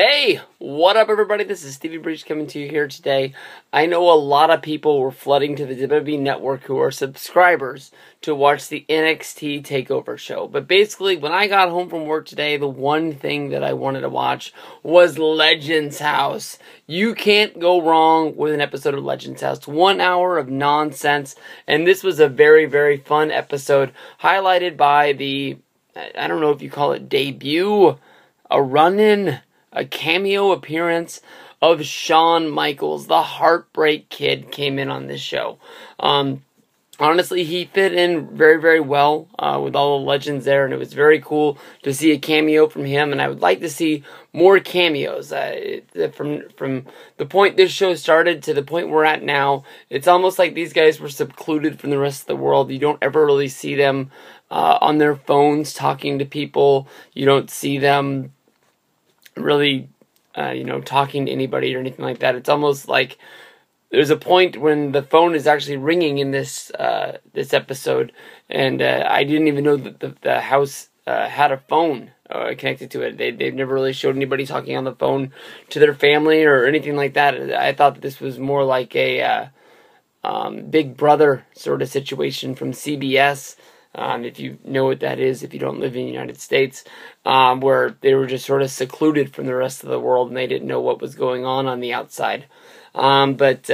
Hey, what up everybody? This is Stevie Breach coming to you here today. I know a lot of people were flooding to the WWE Network who are subscribers to watch the NXT TakeOver show. But basically, when I got home from work today, the one thing that I wanted to watch was Legends House. You can't go wrong with an episode of Legends House. 1 hour of nonsense, and this was a very, very fun episode, highlighted by the, I don't know if you call it debut, a run-in, a cameo appearance of Shawn Michaels. The Heartbreak Kid came in on this show. Honestly, he fit in very, very well with all the legends there, and it was very cool to see a cameo from him, and I would like to see more cameos. From the point this show started to the point we're at now, it's almost like these guys were secluded from the rest of the world. You don't ever really see them on their phones talking to people. You don't see them really, talking to anybody or anything like that. It's almost like there's a point when the phone is actually ringing in this episode, and I didn't even know that the house had a phone connected to it. They've never really showed anybody talking on the phone to their family or anything like that. I thought that this was more like a Big Brother sort of situation from CBS. If you know what that is, if you don't live in the United States, where they were just sort of secluded from the rest of the world and they didn't know what was going on the outside. But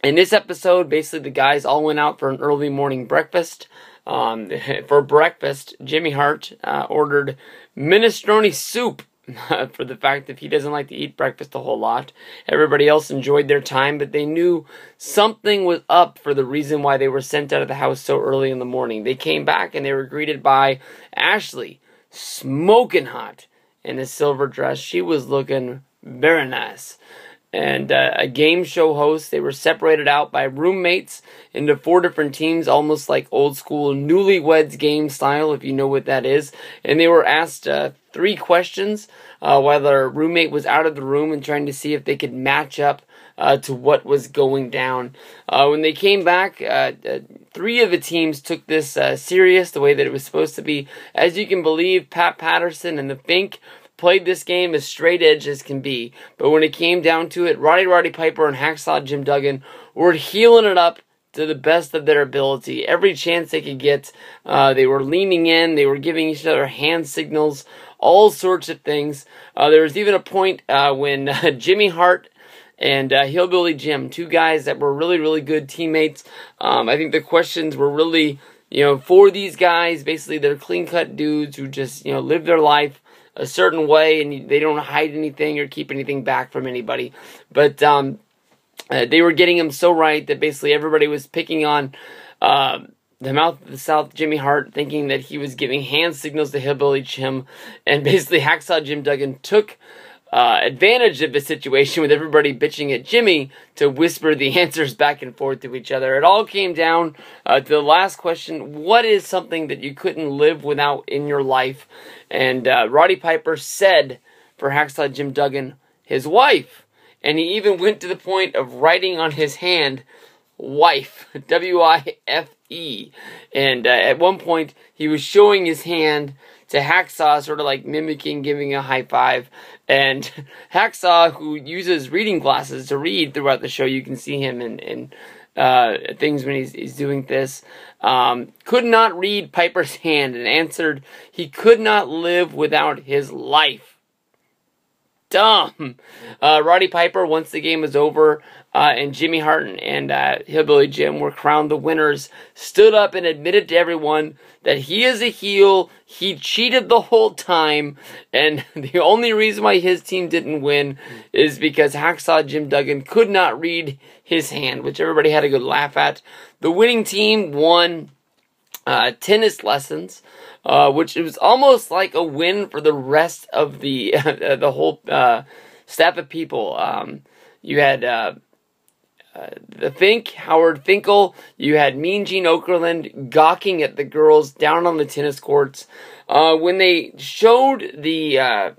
in this episode, basically the guys all went out for an early morning breakfast. For breakfast, Jimmy Hart ordered minestrone soup. For the fact that he doesn't like to eat breakfast a whole lot. Everybody else enjoyed their time, but they knew something was up for the reason why they were sent out of the house so early in the morning. They came back and they were greeted by Ashley, smoking hot in a silver dress. She was looking very nice. And a game show host. They were separated out by roommates into 4 different teams, almost like old school newlyweds game style, if you know what that is. And they were asked 3 questions while their roommate was out of the room and trying to see if they could match up to what was going down. When they came back, 3 of the teams took this serious, the way that it was supposed to be. As you can believe, Pat Patterson and the Fink played this game as straight edge as can be. But when it came down to it, Roddy Piper and Hacksaw Jim Duggan were healing it up to the best of their ability. Every chance they could get, they were leaning in, they were giving each other hand signals, all sorts of things. There was even a point when Jimmy Hart and Hillbilly Jim, 2 guys that were really, really good teammates. I think the questions were really, for these guys. Basically, they're clean-cut dudes who just, live their life a certain way, and they don't hide anything or keep anything back from anybody. But they were getting him so right that basically everybody was picking on the mouth of the South, Jimmy Hart, thinking that he was giving hand signals to Hillbilly Jim, and basically Hacksaw Jim Duggan took advantage of the situation with everybody bitching at Jimmy to whisper the answers back and forth to each other. It all came down to the last question: what is something that you couldn't live without in your life? And Roddy Piper said, for Hacksaw Jim Duggan, his wife. And he even went to the point of writing on his hand, wife, W-I-F-E. And at one point, he was showing his hand to Hacksaw, sort of like mimicking, giving a high five. And Hacksaw, who uses reading glasses to read throughout the show, you can see him in things when he's doing this, could not read Piper's hand and answered he could not live without his life. Dumb. Roddy Piper, once the game was over, and Jimmy Hart and Hillbilly Jim were crowned the winners, stood up and admitted to everyone that he is a heel, he cheated the whole time, and the only reason why his team didn't win is because Hacksaw Jim Duggan could not read his hand, which everybody had a good laugh at. The winning team won tennis lessons, which was almost like a win for the rest of the the whole staff of people. You had the Fink, Howard Finkel. You had Mean Gene Okerlund gawking at the girls down on the tennis courts. When they showed the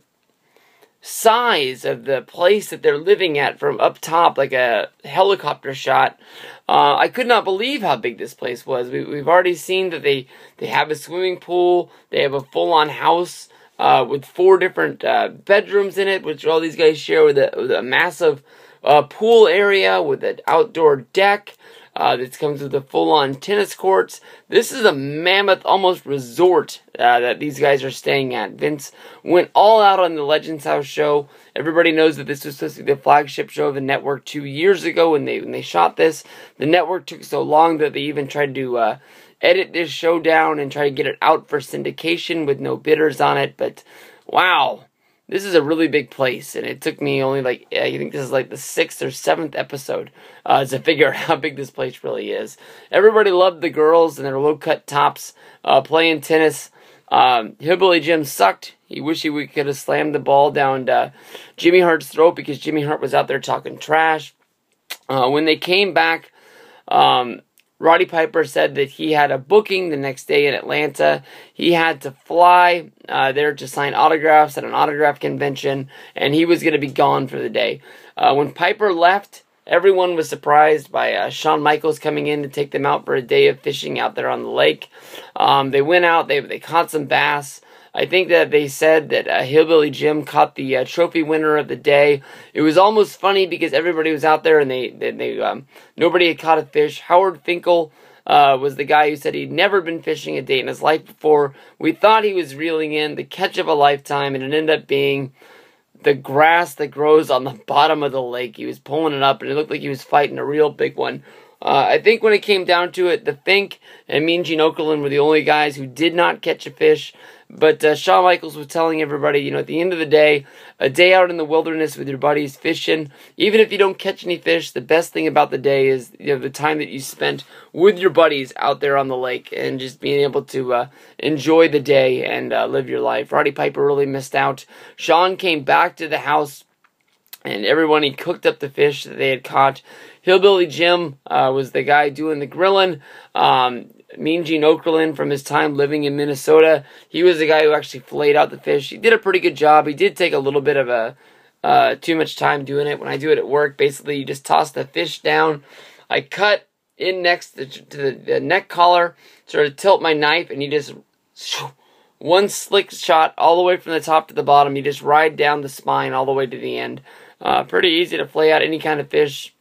size of the place that they're living at from up top, like a helicopter shot, I could not believe how big this place was. We've already seen that they have a swimming pool, they have a full-on house, with 4 different bedrooms in it, which all these guys share with a massive pool area with an outdoor deck. This comes with a full-on tennis courts. This is a mammoth, almost resort that these guys are staying at. Vince went all out on the Legends House show. Everybody knows that this was supposed to be the flagship show of the network 2 years ago when they shot this. The network took so long that they even tried to edit this show down and try to get it out for syndication with no bidders on it. But wow. This is a really big place, and it took me only I think this is like the 6th or 7th episode to figure out how big this place really is. Everybody loved the girls and their low-cut tops playing tennis. Hillbilly Jim sucked. He wished he could have slammed the ball down Jimmy Hart's throat because Jimmy Hart was out there talking trash. When they came back, Roddy Piper said that he had a booking the next day in Atlanta. He had to fly there to sign autographs at an autograph convention, and he was going to be gone for the day. When Piper left, everyone was surprised by Shawn Michaels coming in to take them out for a day of fishing out there on the lake. They went out, they caught some bass. I think that they said that Hillbilly Jim caught the trophy winner of the day. It was almost funny because everybody was out there and nobody had caught a fish. Howard Finkel was the guy who said he'd never been fishing a day in his life before. We thought he was reeling in the catch of a lifetime, and it ended up being the grass that grows on the bottom of the lake. He was pulling it up, and it looked like he was fighting a real big one. I think when it came down to it, the Fink and Mean Gene Okerlund were the only guys who did not catch a fish. But Shawn Michaels was telling everybody, at the end of the day, a day out in the wilderness with your buddies fishing, even if you don't catch any fish, the best thing about the day is the time that you spent with your buddies out there on the lake and just being able to enjoy the day and live your life. Roddy Piper really missed out. Shawn came back to the house, and everyone, he cooked up the fish that they had caught. Hillbilly Jim was the guy doing the grilling. Mean Gene Okerlund, from his time living in Minnesota, he was the guy who actually filleted out the fish. He did a pretty good job. He did take a little bit of too much time doing it. When I do it at work, basically you just toss the fish down. I cut in next to the neck collar, sort of tilt my knife, and you just one slick shot all the way from the top to the bottom. You just ride down the spine all the way to the end. Pretty easy to flay out any kind of fish.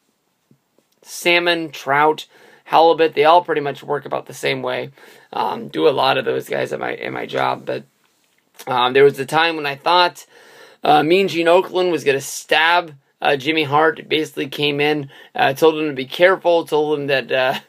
Salmon, trout, halibut, they all pretty much work about the same way. Do a lot of those guys at my job. But there was a time when I thought Mean Gene Okerlund was going to stab Jimmy Hart. Basically came in, told him to be careful, told him that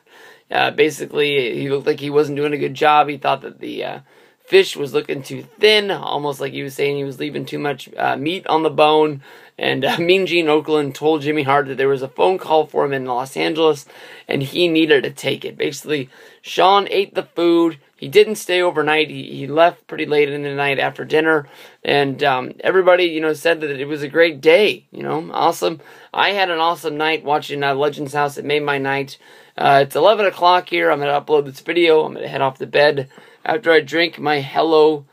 basically he looked like he wasn't doing a good job. He thought that the fish was looking too thin, almost like he was saying he was leaving too much meat on the bone. And Mean Gene Okerlund told Jimmy Hart that there was a phone call for him in Los Angeles, and he needed to take it. Basically, Shawn ate the food. He didn't stay overnight. He left pretty late in the night after dinner, and everybody, said that it was a great day. Awesome. I had an awesome night watching Legends House. It made my night. It's 11 o'clock here. I'm going to upload this video. I'm going to head off to bed after I drink my Hello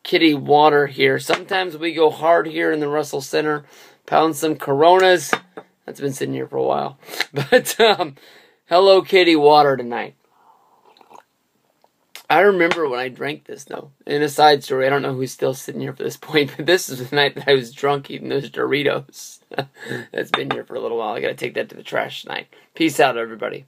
Kitty water here. Sometimes we go hard here in the Russell Center. Pound some Coronas. That's been sitting here for a while. But Hello Kitty water tonight. I remember when I drank this, though. In a side story, I don't know who's still sitting here for this point, but this is the night that I was drunk eating those Doritos. That's been here for a little while. I gotta take that to the trash tonight. Peace out, everybody.